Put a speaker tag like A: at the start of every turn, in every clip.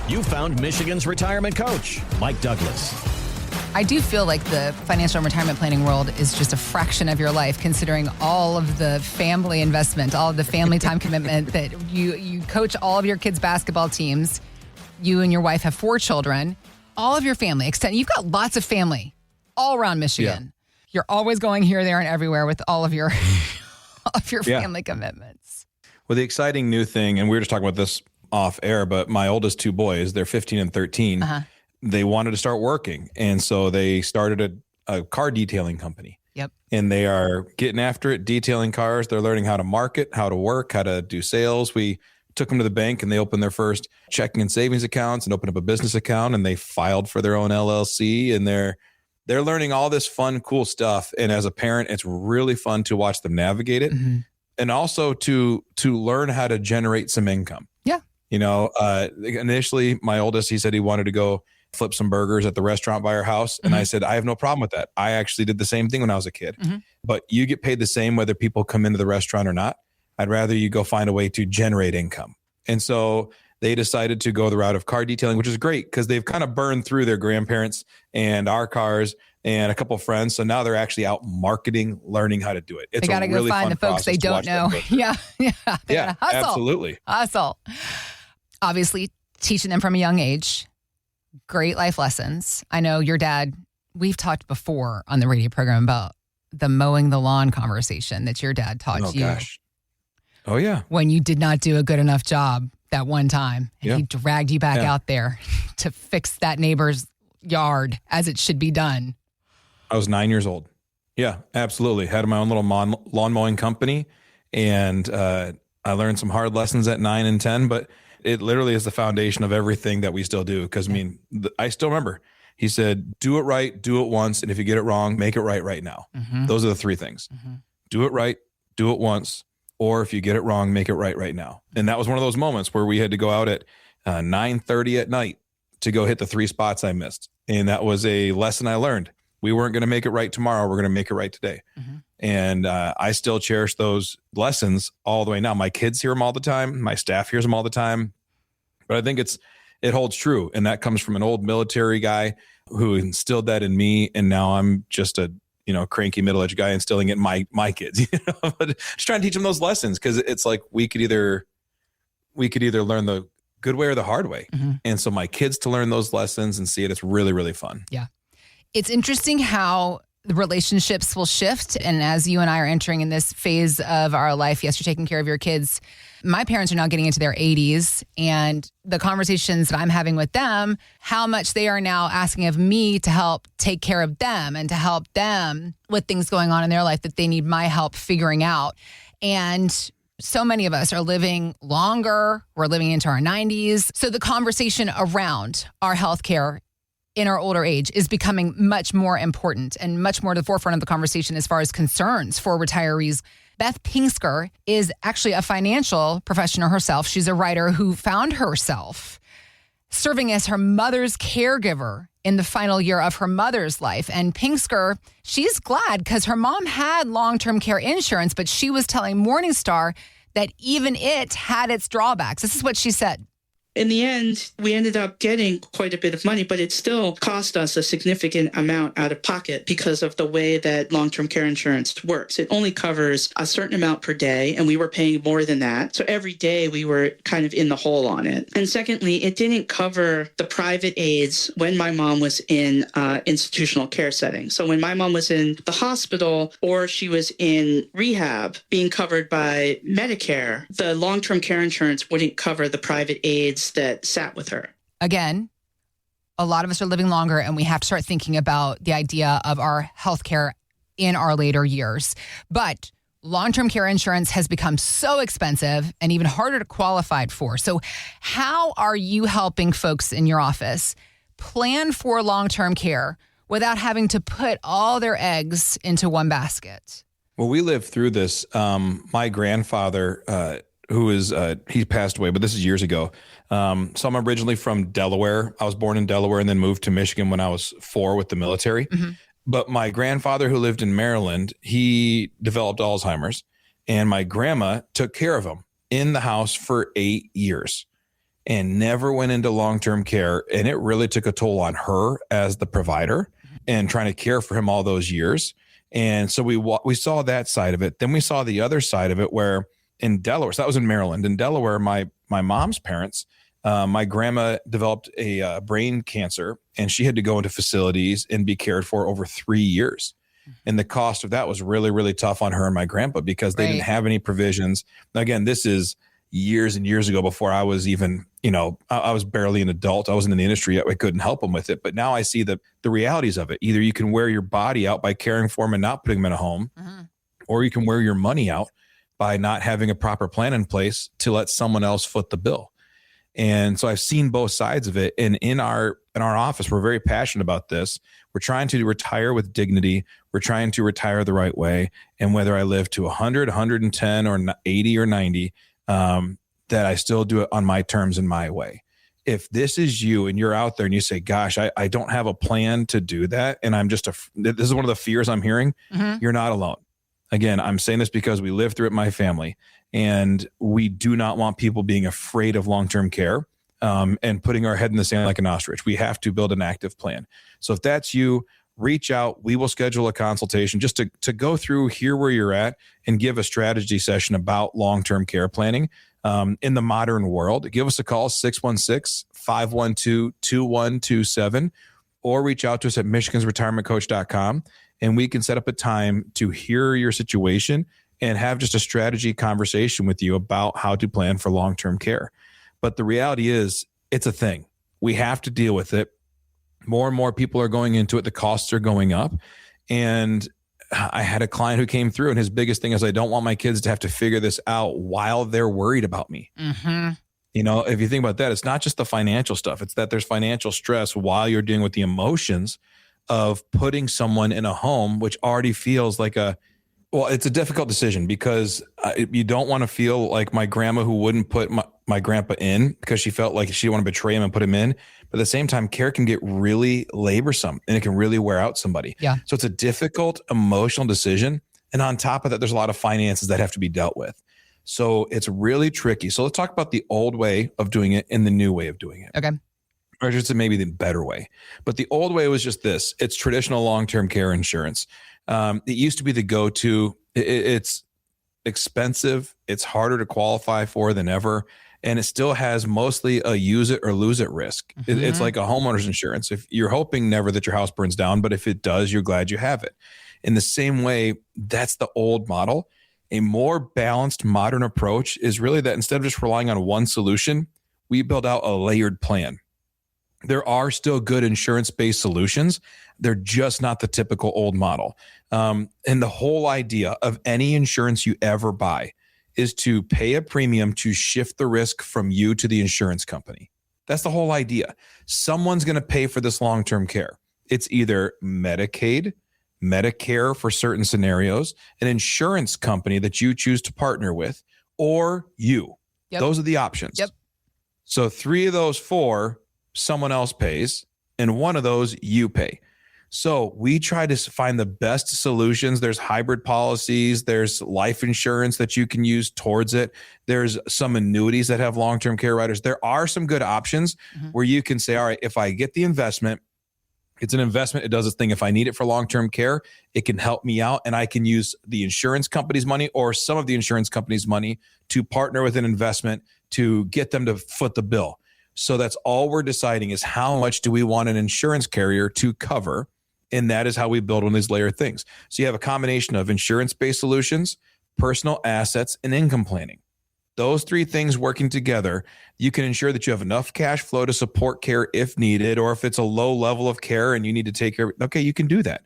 A: You found Michigan's retirement coach, Mike Douglas.
B: I do feel like the financial and retirement planning world is just a fraction of your life, considering all of the family investment, all of the family time commitment that you coach all of your kids' basketball teams. You and your wife have 4 children. All of your family, you've got lots of family all around Michigan. Yeah. You're always going here, there, and everywhere with all of your family commitments.
C: Well, the exciting new thing, and we were just talking about this off air, but my oldest 2 boys, they're 15 and 13. They wanted to start working. And so they started a car detailing company.
B: Yep.
C: And they are getting after it, detailing cars. They're learning how to market, how to work, how to do sales. We took them to the bank and they opened their first checking and savings accounts and opened up a business account, and they filed for their own LLC, and they're learning all this fun, cool stuff. And as a parent, it's really fun to watch them navigate it. Mm-hmm. And also to learn how to generate some income.
B: Yeah.
C: Initially my oldest, he said he wanted to go flip some burgers at the restaurant by our house. And I said, I have no problem with that. I actually did the same thing when I was a kid, but you get paid the same whether people come into the restaurant or not. I'd rather you go find a way to generate income. And so they decided to go the route of car detailing, which is great because they've kind of burned through their grandparents and our cars and a couple of friends. So now they're actually out marketing, learning how to do it. It's
B: they got to go
C: really
B: find the folks they don't know. Yeah.
C: Yeah, absolutely.
B: Hustle. Obviously, teaching them from a young age. Great life lessons. I know your dad, we've talked before on the radio program about the mowing the lawn conversation that your dad taught you.
C: Gosh. Oh, yeah.
B: When you did not do a good enough job that one time. And he dragged you back out there to fix that neighbor's yard as it should be done.
C: I was 9 years old. Yeah, absolutely. Had my own little lawn mowing company. And I learned some hard lessons at 9 and 10, but it literally is the foundation of everything that we still do. Because, I still remember he said, do it right, do it once. And if you get it wrong, make it right now. Mm-hmm. Those are the 3 things. Mm-hmm. Do it right, do it once. Or if you get it wrong, make it right now. And that was one of those moments where we had to go out at 9:30 at night to go hit the 3 spots I missed. And that was a lesson I learned. We weren't going to make it right tomorrow. We're going to make it right today. Mm-hmm. And I still cherish those lessons all the way now. My kids hear them all the time. My staff hears them all the time. But I think it holds true. And that comes from an old military guy who instilled that in me. And now I'm just a cranky middle-aged guy instilling it in my kids. But just trying to teach them those lessons, because it's like we could either learn the good way or the hard way. Mm-hmm. And so my kids to learn those lessons and see it's really, really fun.
B: Yeah. It's interesting how the relationships will shift. And as you and I are entering in this phase of our life, yes, you're taking care of your kids. My parents are now getting into their 80s, and the conversations that I'm having with them, how much they are now asking of me to help take care of them and to help them with things going on in their life that they need my help figuring out. And so many of us are living longer. We're living into our 90s. So the conversation around our healthcare in our older age is becoming much more important and much more to the forefront of the conversation as far as concerns for retirees. Beth Pinksker is actually a financial professional herself. She's a writer who found herself serving as her mother's caregiver in the final year of her mother's life. And Pinksker, she's glad because her mom had long-term care insurance, but she was telling Morningstar that even it had its drawbacks. This is what she said.
D: In the end, we ended up getting quite a bit of money, but it still cost us a significant amount out of pocket because of the way that long-term care insurance works. It only covers a certain amount per day, and we were paying more than that. So every day we were kind of in the hole on it. And secondly, it didn't cover the private aids when my mom was in institutional care setting. So when my mom was in the hospital or she was in rehab being covered by Medicare, the long-term care insurance wouldn't cover the private aids that sat with her.
B: Again, a lot of us are living longer, and we have to start thinking about the idea of our healthcare in our later years. But long-term care insurance has become so expensive and even harder to qualify for. So how are you helping folks in your office plan for long-term care without having to put all their eggs into one basket?
C: Well, we lived through this. My grandfather, he passed away, but this is years ago. So I'm originally from Delaware. I was born in Delaware and then moved to Michigan when I was 4 with the military. Mm-hmm. But my grandfather, who lived in Maryland, he developed Alzheimer's, and my grandma took care of him in the house for 8 years. and never went into long-term care. And it really took a toll on her as the provider and trying to care for him all those years. And so we saw that side of it. Then we saw the other side of it where in Delaware, so that was in Maryland. In Delaware, my mom's parents, my grandma developed a brain cancer, and she had to go into facilities and be cared for over 3 years. And the cost of that was really, really tough on her and my grandpa because they didn't have any provisions. Again, this is years and years ago before I was even, I was barely an adult. I wasn't in the industry yet. I couldn't help them with it. But now I see the realities of it. Either you can wear your body out by caring for them and not putting them in a home, or you can wear your money out by not having a proper plan in place to let someone else foot the bill. And so I've seen both sides of it. And in our office, we're very passionate about this. We're trying to retire with dignity. We're trying to retire the right way. And whether I live to 100, 110, or 80 or 90, that I still do it on my terms and my way. If this is you and you're out there and you say, gosh, I don't have a plan to do that, and I'm just this is one of the fears I'm hearing, you're not alone. Again, I'm saying this because we lived through it in my family, and we do not want people being afraid of long-term care and putting our head in the sand like an ostrich. We have to build an active plan. So if that's you, reach out. We will schedule a consultation just to go through, hear where you're at, and give a strategy session about long-term care planning in the modern world. Give us a call, 616-512-2127, or reach out to us at michigansretirementcoach.com, and we can set up a time to hear your situation and have just a strategy conversation with you about how to plan for long-term care. But the reality is, it's a thing. We have to deal with it. More and more people are going into it. The costs are going up. And I had a client who came through, and his biggest thing is, I don't want my kids to have to figure this out while they're worried about me. If you think about that, it's not just the financial stuff. It's that there's financial stress while you're dealing with the emotions of putting someone in a home, which already feels like it's a difficult decision because you don't want to feel like my grandma who wouldn't put my grandpa in because she felt like she didn't want to betray him and put him in. But at the same time, care can get really laborsome and it can really wear out somebody. Yeah. So it's a difficult emotional decision. And on top of that, there's a lot of finances that have to be dealt with. So it's really tricky. So let's talk about the old way of doing it and the new way of doing it.
B: Okay.
C: Or just maybe the better way. But the old way was just this. It's traditional long-term care insurance. It used to be the go-to. It's expensive. It's harder to qualify for than ever. And it still has mostly a use it or lose it risk. It's like a homeowner's insurance. If you're hoping never that your house burns down, but if it does, you're glad you have it. In the same way, that's the old model. A more balanced modern approach is really that instead of just relying on one solution, we build out a layered plan. There are still good insurance-based solutions. They're just not the typical old model. And the whole idea of any insurance you ever buy is to pay a premium to shift the risk from you to the insurance company. That's the whole idea. Someone's going to pay for this long-term care. It's either Medicaid, Medicare for certain scenarios, an insurance company that you choose to partner with, or you. Yep. Those are the options. Yep. So 3 of those 4, someone else pays, and 1 of those you pay. So we try to find the best solutions. There's hybrid policies. There's life insurance that you can use towards it. There's some annuities that have long-term care riders. There are some good options where you can say, all right, if I get the investment, it's an investment. It does its thing. If I need it for long-term care, it can help me out, and I can use the insurance company's money or some of the insurance company's money to partner with an investment to get them to foot the bill. So that's all we're deciding is how much do we want an insurance carrier to cover? And that is how we build one of these layered things. So you have a combination of insurance-based solutions, personal assets, and income planning. Those 3 things working together, you can ensure that you have enough cash flow to support care if needed, or if it's a low level of care and you need to take care of it, okay, you can do that.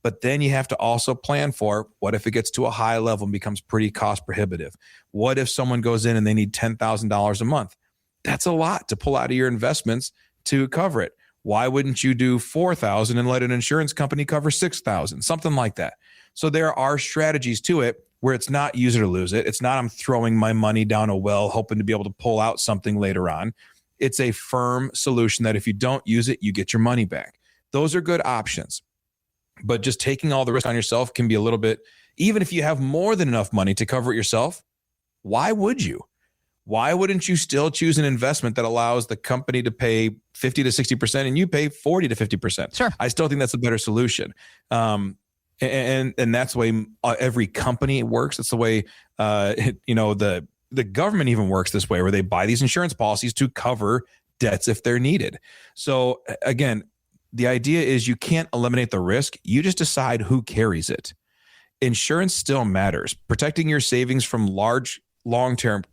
C: But then you have to also plan for what if it gets to a high level and becomes pretty cost prohibitive? What if someone goes in and they need $10,000 a month? That's a lot to pull out of your investments to cover it. Why wouldn't you do $4,000 and let an insurance company cover $6,000? Something like that. So there are strategies to it where it's not use it or lose it. It's not I'm throwing my money down a well hoping to be able to pull out something later on. It's a firm solution that if you don't use it, you get your money back. Those are good options. But just taking all the risk on yourself can be a little bit, even if you have more than enough money to cover it yourself, why would you? why wouldn't you still choose an investment that allows the company to pay 50 to 60% and you pay 40 to 50%?
B: Sure.
C: I still think that's a better solution. And that's the way every company works. It's the way, the government even works this way, where they buy these insurance policies to cover debts if they're needed. So again, the idea is you can't eliminate the risk. You just decide who carries it. Insurance still matters. Protecting your savings from large long-term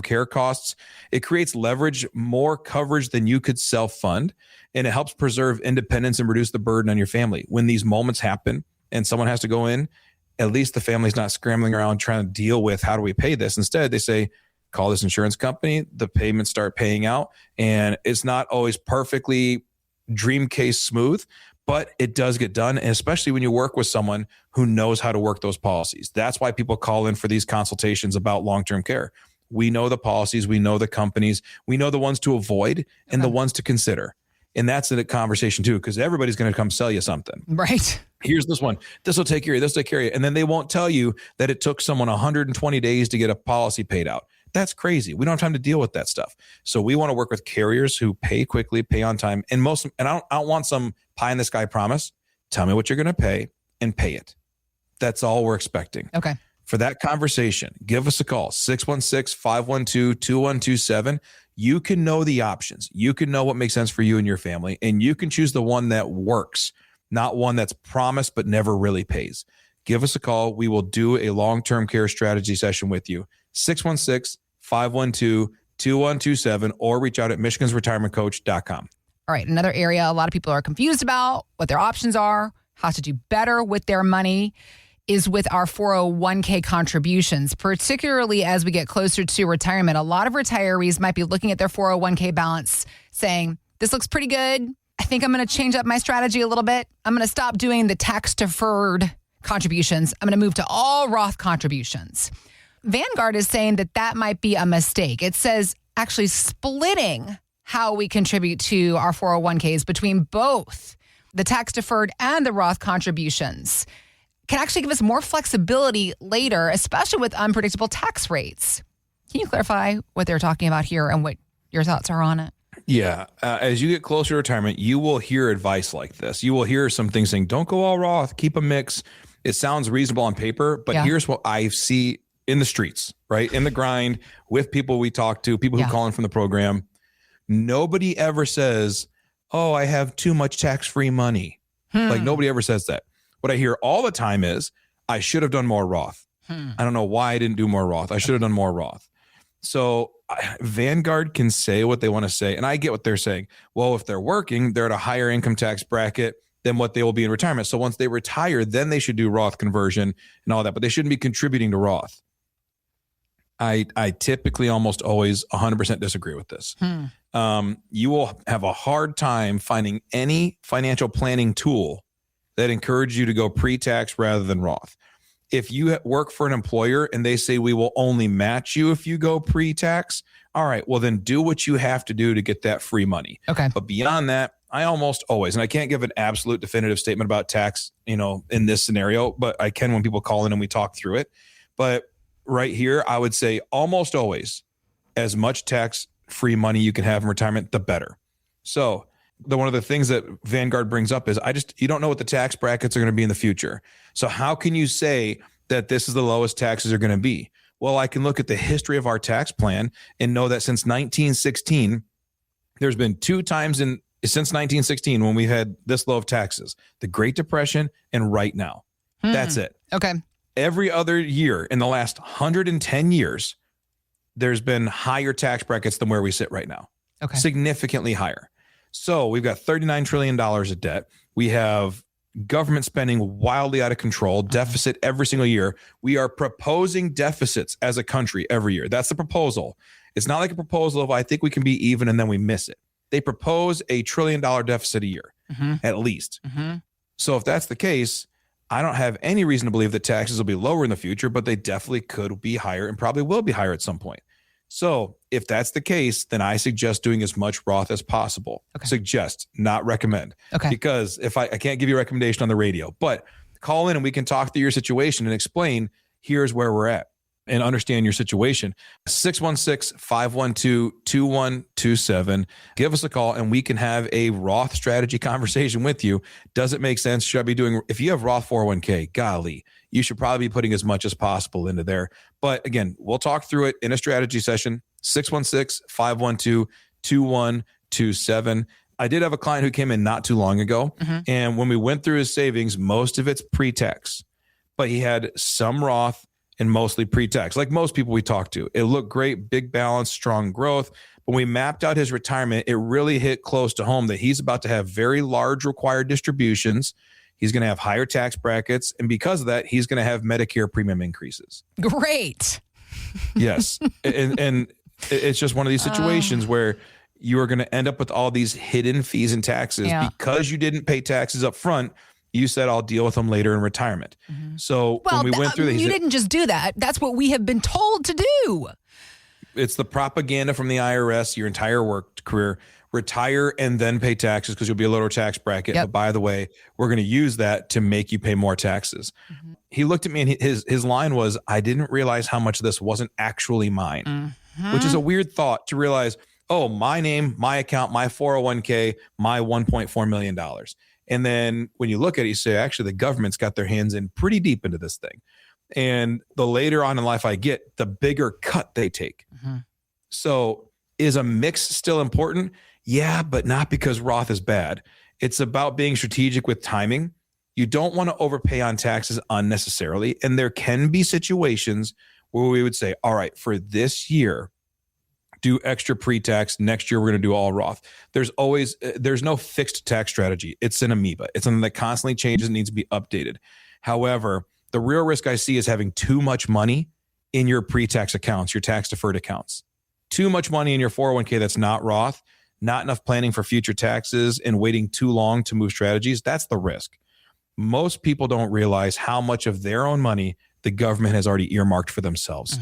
C: care costs. It creates leverage, more coverage than you could self-fund, and it helps preserve independence and reduce the burden on your family. When these moments happen and someone has to go in, at least the family's not scrambling around trying to deal with how do we pay this. Instead, they say, call this insurance company, the payments start paying out, and it's not always perfectly dream case smooth, but it does get done, and especially when you work with someone who knows how to work those policies. That's why people call in for these consultations about long-term care. We know the policies, we know the companies, we know the ones to avoid and the ones to consider. And that's a conversation too, because everybody's going to come sell you something.
B: Right.
C: Here's this one. This will take care of you. This will take care of you. And then they won't tell you that it took someone 120 days to get a policy paid out. That's crazy. We don't have time to deal with that stuff. So we want to work with carriers who pay quickly, pay on time. And I don't want some pie in the sky promise. Tell me what you're going to pay and pay it. That's all we're expecting.
B: Okay.
C: For that conversation, give us a call, 616-512-2127. You can know the options. You can know what makes sense for you and your family, and you can choose the one that works, not one that's promised but never really pays. Give us a call. We will do a long-term care strategy session with you. 616-512-2127, or reach out at michigansretirementcoach.com.
B: All right. Another area a lot of people are confused about, what their options are, how to do better with their money, is with our 401k contributions, particularly as we get closer to retirement. A lot of retirees might be looking at their 401k balance saying, this looks pretty good. I think I'm going to change up my strategy a little bit. I'm going to stop doing the tax-deferred contributions. I'm going to move to all Roth contributions. Vanguard is saying that might be a mistake. It says actually splitting how we contribute to our 401ks between both the tax-deferred and the Roth contributions can actually give us more flexibility later, especially with unpredictable tax rates. Can you clarify what they're talking about here and what your thoughts are on it?
C: Yeah. As you get closer to retirement, you will hear advice like this. You will hear some things saying, don't go all Roth, keep a mix. It sounds reasonable on paper, but here's what I see in the streets, right? In the grind with people we talk to, people who call in from the program. Nobody ever says, oh, I have too much tax-free money. Like nobody ever says that. What I hear all the time is, I should have done more Roth. I don't know why I didn't do more Roth. I should have done more Roth. So Vanguard can say what they want to say. And I get what they're saying. Well, if they're working, they're at a higher income tax bracket than what they will be in retirement. So once they retire, then they should do Roth conversion and all that. But they shouldn't be contributing to Roth. I typically almost always 100% disagree with this. You will have a hard time finding any financial planning tool that encourage you to go pre-tax rather than Roth. If you work for an employer and they say we will only match you if you go pre-tax, all right, well then do what you have to do to get that free money.
B: Okay.
C: But beyond that, I almost always, and I can't give an absolute definitive statement about tax, in this scenario, but I can when people call in and we talk through it. But right here, I would say almost always, as much tax-free money you can have in retirement, the better. So one of the things that Vanguard brings up is you don't know what the tax brackets are going to be in the future. So how can you say that this is the lowest taxes are going to be? Well, I can look at the history of our tax plan and know that since 1916, there's been 2 times since 1916 when we've had this low of taxes, the Great Depression and right now. That's it.
B: Okay.
C: Every other year in the last 110 years, there's been higher tax brackets than where we sit right now.
B: Okay.
C: Significantly higher. So we've got $39 trillion of debt. We have government spending wildly out of control, deficit every single year. We are proposing deficits as a country every year. That's the proposal. It's not like a proposal of, I think we can be even and then we miss it. They propose a $1 trillion deficit a year, at least. So if that's the case, I don't have any reason to believe that taxes will be lower in the future, but they definitely could be higher and probably will be higher at some point. So if that's the case, then I suggest doing as much Roth as possible.
B: Okay.
C: Suggest, not recommend. Okay. Because if I can't give you a recommendation on the radio, but call in and we can talk through your situation and explain, here's where we're at. and understand your situation. 616-512-2127. Give us a call and we can have a Roth strategy conversation with you. Does it make sense? Should I be doing, if you have Roth 401k, golly, you should probably be putting as much as possible into there. But again, we'll talk through it in a strategy session. 616-512-2127. I did have a client who came in not too long ago. And when we went through his savings, most of it's pre-tax, but he had some Roth and mostly pre-tax. Like most people we talked to, it looked great, big balance, strong growth. When we mapped out his retirement, it really hit close to home that he's about to have very large required distributions. He's going to have higher tax brackets. And because of that, he's going to have Medicare premium increases.
B: Great.
C: Yes. And it's just one of these situations where you are going to end up with all these hidden fees and taxes because you didn't pay taxes up front. You said, I'll deal with them later in retirement. So when we went through that,
B: you didn't just do that. That's what we have been told to do.
C: It's the propaganda from the IRS your entire work career. Retire and then pay taxes because you'll be a lower tax bracket. But by the way, we're going to use that to make you pay more taxes. He looked at me and his line was, I didn't realize how much of this wasn't actually mine, which is a weird thought to realize, oh, my name, my account, my 401k, my $1.4 million. And then when you look at it, you say, actually, the government's got their hands in pretty deep into this thing. And the later on in life I get, the bigger cut they take. So is a mix still important? Yeah, but not because Roth is bad. It's about being strategic with timing. You don't want to overpay on taxes unnecessarily. And there can be situations where we would say, all right, for this year, do extra pre-tax. Next year, we're going to do all Roth. There's no fixed tax strategy. It's an amoeba. It's something that constantly changes and needs to be updated. However, the real risk I see is having too much money in your pre-tax accounts, your tax deferred accounts. Too much money in your 401k that's not Roth, not enough planning for future taxes, and waiting too long to move strategies. That's the risk. Most people don't realize how much of their own money the government has already earmarked for themselves.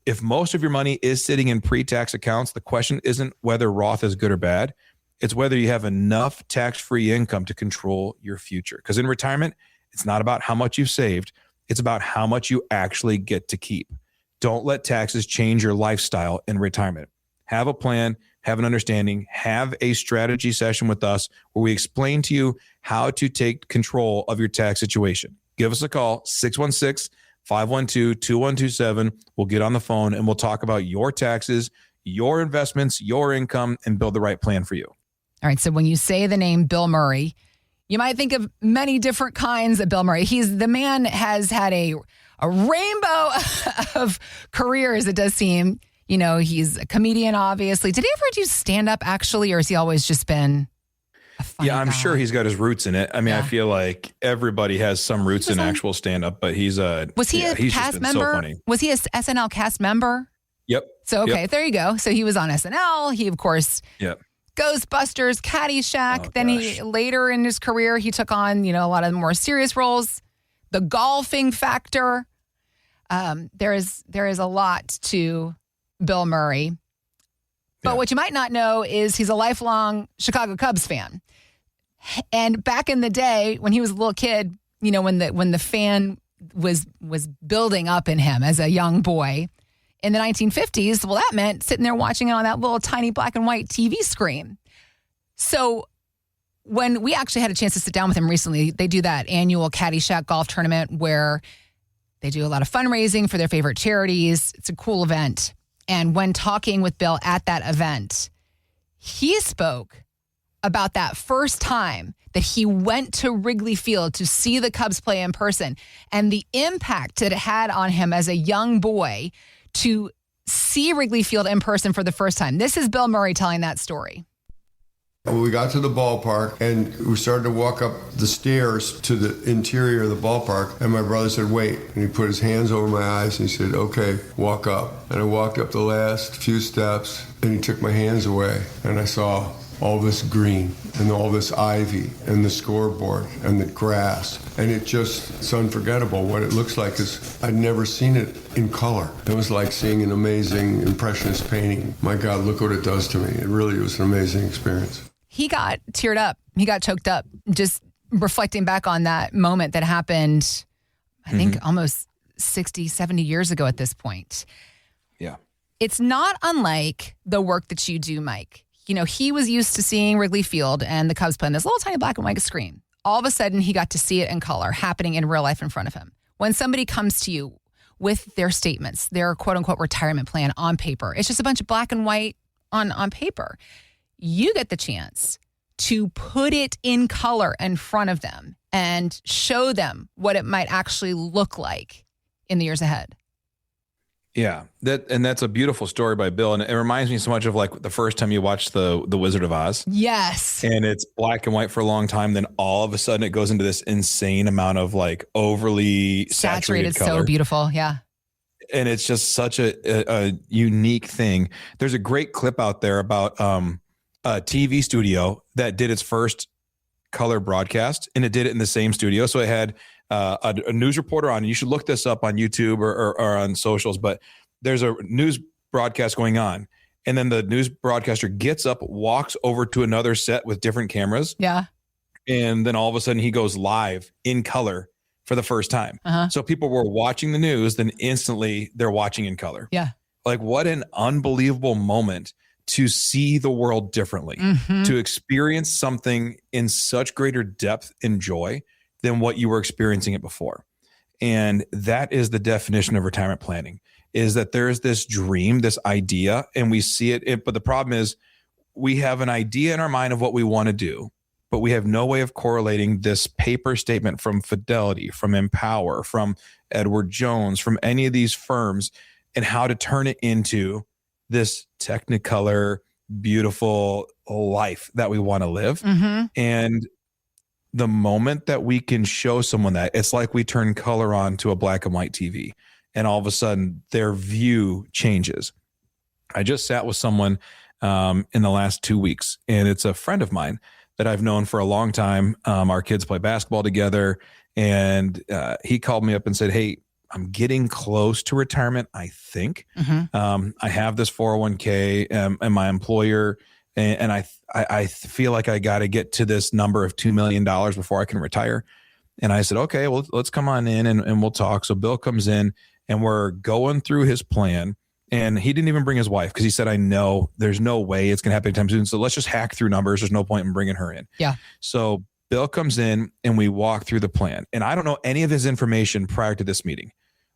C: If most of your money is sitting in pre-tax accounts, the question isn't whether Roth is good or bad. It's whether you have enough tax-free income to control your future. Because in retirement, it's not about how much you've saved. It's about how much you actually get to keep. Don't let taxes change your lifestyle in retirement. Have a plan, have an understanding, have a strategy session with us where we explain to you how to take control of your tax situation. Give us a call, 616-512-2127. We'll get on the phone and we'll talk about your taxes, your investments, your income, and build the right plan for you.
B: All right. So when you say the name Bill Murray, you might think of many different kinds of Bill Murray. The man has had a rainbow of careers, it does seem. You know, he's a comedian, obviously. Did he ever do stand-up, actually, or has he always just been a funny
C: I'm
B: guy?
C: sure he's got his roots in it. I mean, I feel like everybody has some roots in actual stand-up, but he's a
B: cast member?
C: So funny.
B: Was he a SNL cast member?
C: Yep.
B: So, okay, there you go. So he was on SNL. He, of course, Ghostbusters, Caddyshack. Then he later in his career, he took on, a lot of more serious roles. The Golfing Factor. There is a lot to Bill Murray. But what you might not know is he's a lifelong Chicago Cubs fan. And back in the day when he was a little kid, when the fan was building up in him as a young boy in the 1950s, well, that meant sitting there watching it on that little tiny black and white TV screen. So when we actually had a chance to sit down with him recently, they do that annual Caddyshack golf tournament where they do a lot of fundraising for their favorite charities. It's a cool event. And when talking with Bill at that event, he spoke about that first time that he went to Wrigley Field to see the Cubs play in person and the impact that it had on him as a young boy to see Wrigley Field in person for the first time. This is Bill Murray telling that story.
E: We got to the ballpark and we started to walk up the stairs to the interior of the ballpark, and my brother said, wait. And he put his hands over my eyes and he said, okay, walk up. And I walked up the last few steps and he took my hands away and I saw all this green and all this ivy and the scoreboard and the grass. And it's unforgettable. What it looks like is I'd never seen it in color. It was like seeing an amazing impressionist painting. My God, look what it does to me. It really was an amazing experience.
B: He got teared up. He got choked up just reflecting back on that moment that happened, I think almost 60, 70 years ago at this point.
C: Yeah.
B: It's not unlike the work that you do, Mike. You know, he was used to seeing Wrigley Field and the Cubs play on this little tiny black and white screen. All of a sudden, he got to see it in color happening in real life in front of him. When somebody comes to you with their statements, their quote unquote retirement plan on paper, it's just a bunch of black and white on paper. You get the chance to put it in color in front of them and show them what it might actually look like in the years ahead.
C: Yeah, that's a beautiful story by Bill, and it reminds me so much of like the first time you watched the Wizard of Oz.
B: Yes,
C: and it's black and white for a long time. Then all of a sudden, it goes into this insane amount of like overly saturated color.
B: So beautiful, yeah.
C: And it's just such a unique thing. There's a great clip out there about a TV studio that did its first color broadcast, and it did it in the same studio. So it had a news reporter on, and you should look this up on YouTube or on socials, but there's a news broadcast going on. And then the news broadcaster gets up, walks over to another set with different cameras.
B: Yeah.
C: And then all of a sudden he goes live in color for the first time. Uh-huh. So people were watching the news, then instantly they're watching in color.
B: Yeah.
C: Like what an unbelievable moment to see the world differently, to experience something in such greater depth and joy than what you were experiencing it before. And that is the definition of retirement planning, is that there's this dream, this idea, and we see it. But the problem is we have an idea in our mind of what we want to do, but we have no way of correlating this paper statement from Fidelity, from Empower, from Edward Jones, from any of these firms, and how to turn it into this technicolor, beautiful life that we want to live. And the moment that we can show someone that, it's like we turn color on to a black and white TV, and all of a sudden their view changes. I just sat with someone in the last 2 weeks, and it's a friend of mine that I've known for a long time. Our kids play basketball together, and he called me up and said, "Hey, I'm getting close to retirement, I think. I have this 401k and my employer, and I feel like I got to get to this number of $2 million before I can retire." And I said, "Okay, well, let's come on in and we'll talk." So Bill comes in, and we're going through his plan. And he didn't even bring his wife because he said, "I know there's no way it's going to happen anytime soon. So let's just hack through numbers. There's no point in bringing her in."
B: Yeah.
C: So Bill comes in and we walk through the plan. And I don't know any of his information prior to this meeting.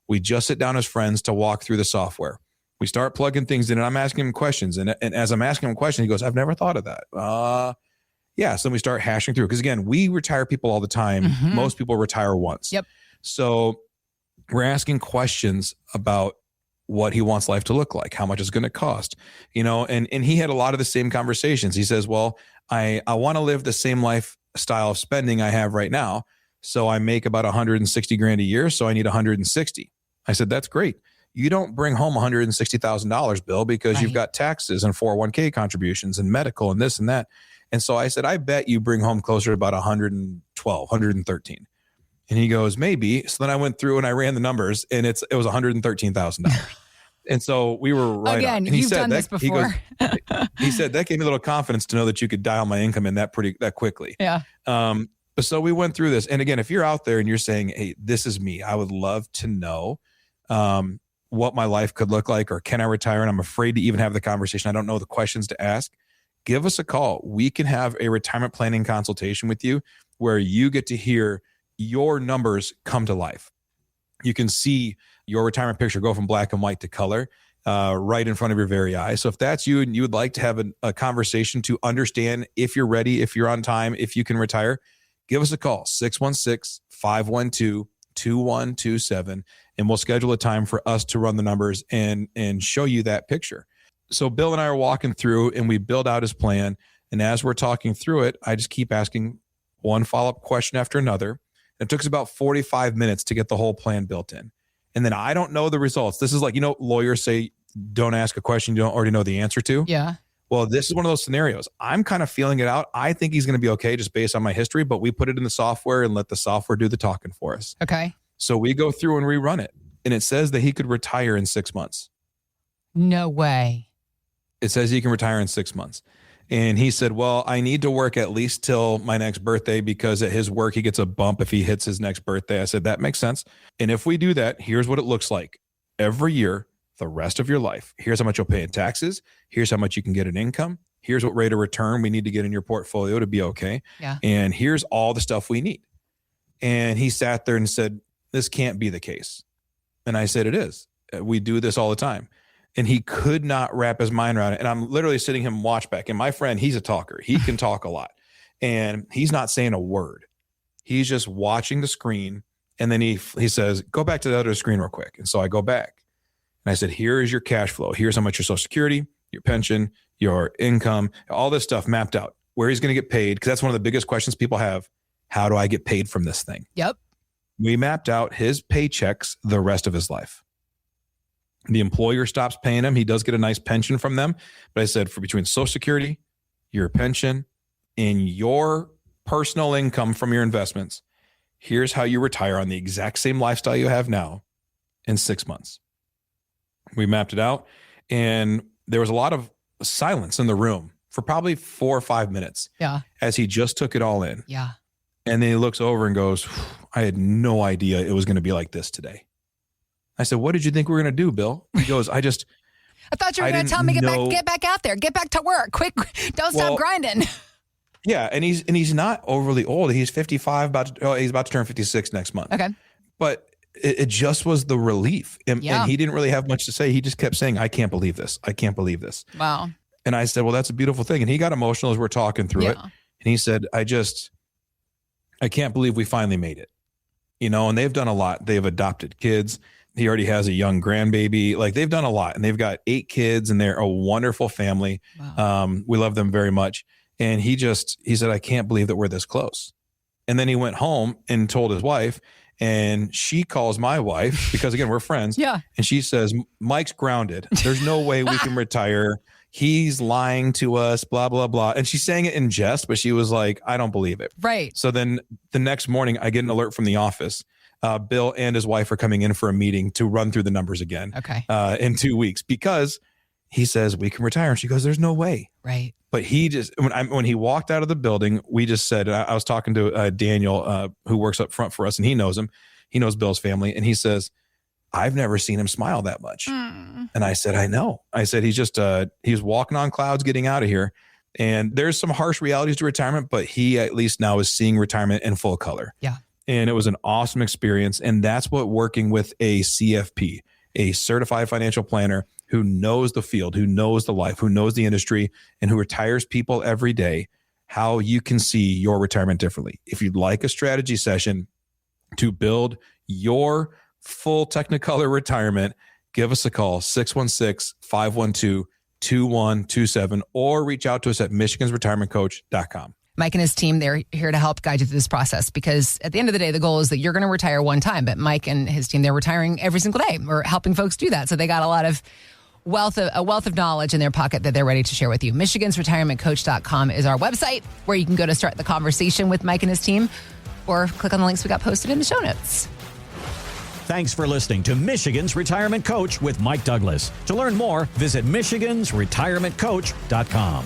C: We just sit down as friends to walk through the software. We start plugging things in, and I'm asking him questions. And as I'm asking him questions, he goes, "I've never thought of that." Yeah. So then we start hashing through, because again, we retire people all the time. Most people retire once.
B: Yep.
C: So we're asking questions about what he wants life to look like, how much it's going to cost, and he had a lot of the same conversations. He says, "Well, I want to live the same lifestyle of spending I have right now. So I make about 160 grand a year. So I need 160. I said, "That's great. You don't bring home $160,000, Bill, because you've got taxes and 401k contributions and medical and this and that." And so I said, "I bet you bring home closer to about 112, 113. And he goes, "Maybe." So then I went through and I ran the numbers, and it was $113,000. And so we were right
B: Again,
C: on. And
B: you've done this before.
C: He said, "That gave me a little confidence to know that you could dial my income in that quickly."
B: Yeah.
C: So we went through this. And again, if you're out there and you're saying, "Hey, this is me. I would love to know what my life could look like, or can I retire? And I'm afraid to even have the conversation. I don't know the questions to ask." Give us a call. We can have a retirement planning consultation with you where you get to hear your numbers come to life. You can see your retirement picture go from black and white to color right in front of your very eyes. So if that's you and you would like to have a conversation to understand if you're ready, if you're on time, if you can retire, give us a call, 616-512-2127, and we'll schedule a time for us to run the numbers and show you that picture. So Bill and I are walking through, and we build out his plan. And as we're talking through it, I just keep asking one follow-up question after another. It took us about 45 minutes to get the whole plan built in. And then I don't know the results. This is like, lawyers say, don't ask a question you don't already know the answer to.
B: Yeah.
C: Well, this is one of those scenarios. I'm kind of feeling it out. I think he's going to be okay just based on my history, but we put it in the software and let the software do the talking for us.
B: Okay.
C: So we go through and rerun it. And it says that he could retire in 6 months.
B: No way.
C: It says he can retire in 6 months. And he said, well, I need to work at least till my next birthday because at his work, he gets a bump if he hits his next birthday. I said, that makes sense. And if we do that, here's what it looks like every year, the rest of your life. Here's how much you'll pay in taxes. Here's how much you can get in income. Here's what rate of return we need to get in your portfolio to be okay.
B: Yeah.
C: And here's all the stuff we need. And he sat there and said, this can't be the case. And I said, it is. We do this all the time. And he could not wrap his mind around it. And I'm literally sitting him watch back. And my friend, he's a talker. He can talk a lot. And he's not saying a word. He's just watching the screen. And then he says, go back to the other screen real quick. And so I go back. And I said, here is your cash flow. Here's how much your Social Security, your pension, your income, all this stuff mapped out. Where he's going to get paid. Because that's one of the biggest questions people have. How do I get paid from this thing?
B: Yep.
C: We mapped out his paychecks the rest of his life. The employer stops paying him. He does get a nice pension from them. But I said for between Social Security, your pension, and your personal income from your investments, here's how you retire on the exact same lifestyle you have now in 6 months. We mapped it out. And there was a lot of silence in the room for probably 4 or 5 minutes.
B: Yeah.
C: As he just took it all in.
B: Yeah.
C: And then he looks over and goes, I had no idea it was going to be like this today. I said, what did you think we were going to do, Bill? He goes, I
B: thought you were going to tell me, get back out there, get back to work, quick, don't stop grinding.
C: Yeah. And he's not overly old. He's 55, he's about to turn 56 next month.
B: Okay.
C: But it just was the relief. And he didn't really have much to say. He just kept saying, I can't believe this. I can't believe this.
B: Wow.
C: And I said, well, that's a beautiful thing. And he got emotional as we're talking through it. And he said, I can't believe we finally made it. And they've done a lot. They've adopted kids. He already has a young grandbaby. Like they've done a lot and they've got 8 kids and they're a wonderful family. Wow. We love them very much. And he said, I can't believe that we're this close. And then he went home and told his wife, and she calls my wife because again, we're friends.
B: Yeah.
C: And she says, Mike's grounded. There's no way we can retire. He's lying to us, blah, blah, blah. And she's saying it in jest, but she was like, I don't believe it.
B: Right.
C: So then the next morning I get an alert from the office. Bill and his wife are coming in for a meeting to run through the numbers again.
B: Okay.
C: In 2 weeks because he says we can retire. And she goes, there's no way.
B: Right.
C: But he just, when he walked out of the building, we just said, I was talking to Daniel, who works up front for us and he knows him. He knows Bill's family. And he says, I've never seen him smile that much. And I said, I know. I said, he's walking on clouds getting out of here. And there's some harsh realities to retirement, but he at least now is seeing retirement in full color.
B: Yeah.
C: And it was an awesome experience. And that's what working with a CFP, a certified financial planner who knows the field, who knows the life, who knows the industry, and who retires people every day, how you can see your retirement differently. If you'd like a strategy session to build your full Technicolor retirement, give us a call, 616-512-2127, or reach out to us at michigansretirementcoach.com.
B: Mike and his team, they're here to help guide you through this process because at the end of the day, the goal is that you're going to retire one time. But Mike and his team, they're retiring every single day. We're helping folks do that. So they got a wealth of knowledge in their pocket that they're ready to share with you. MichigansRetirementCoach.com is our website where you can go to start the conversation with Mike and his team or click on the links we got posted in the show notes.
A: Thanks for listening to Michigan's Retirement Coach with Mike Douglas. To learn more, visit MichigansRetirementCoach.com.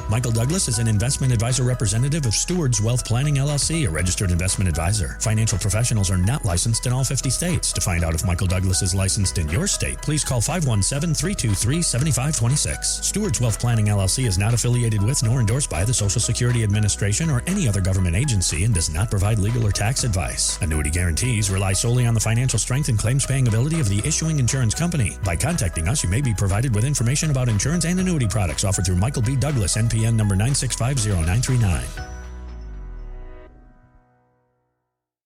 F: Michael Douglas is an investment advisor representative of Stewards Wealth Planning, LLC, a registered investment advisor. Financial professionals are not licensed in all 50 states. To find out if Michael Douglas is licensed in your state, please call 517-323-7526. Stewards Wealth Planning, LLC is not affiliated with nor endorsed by the Social Security Administration or any other government agency and does not provide legal or tax advice. Annuity guarantees rely solely on the financial strength and claims-paying ability of the issuing insurance company. By contacting us, you may be provided with information about insurance and annuity products offered through Michael B. Douglas, NPN number 9650939.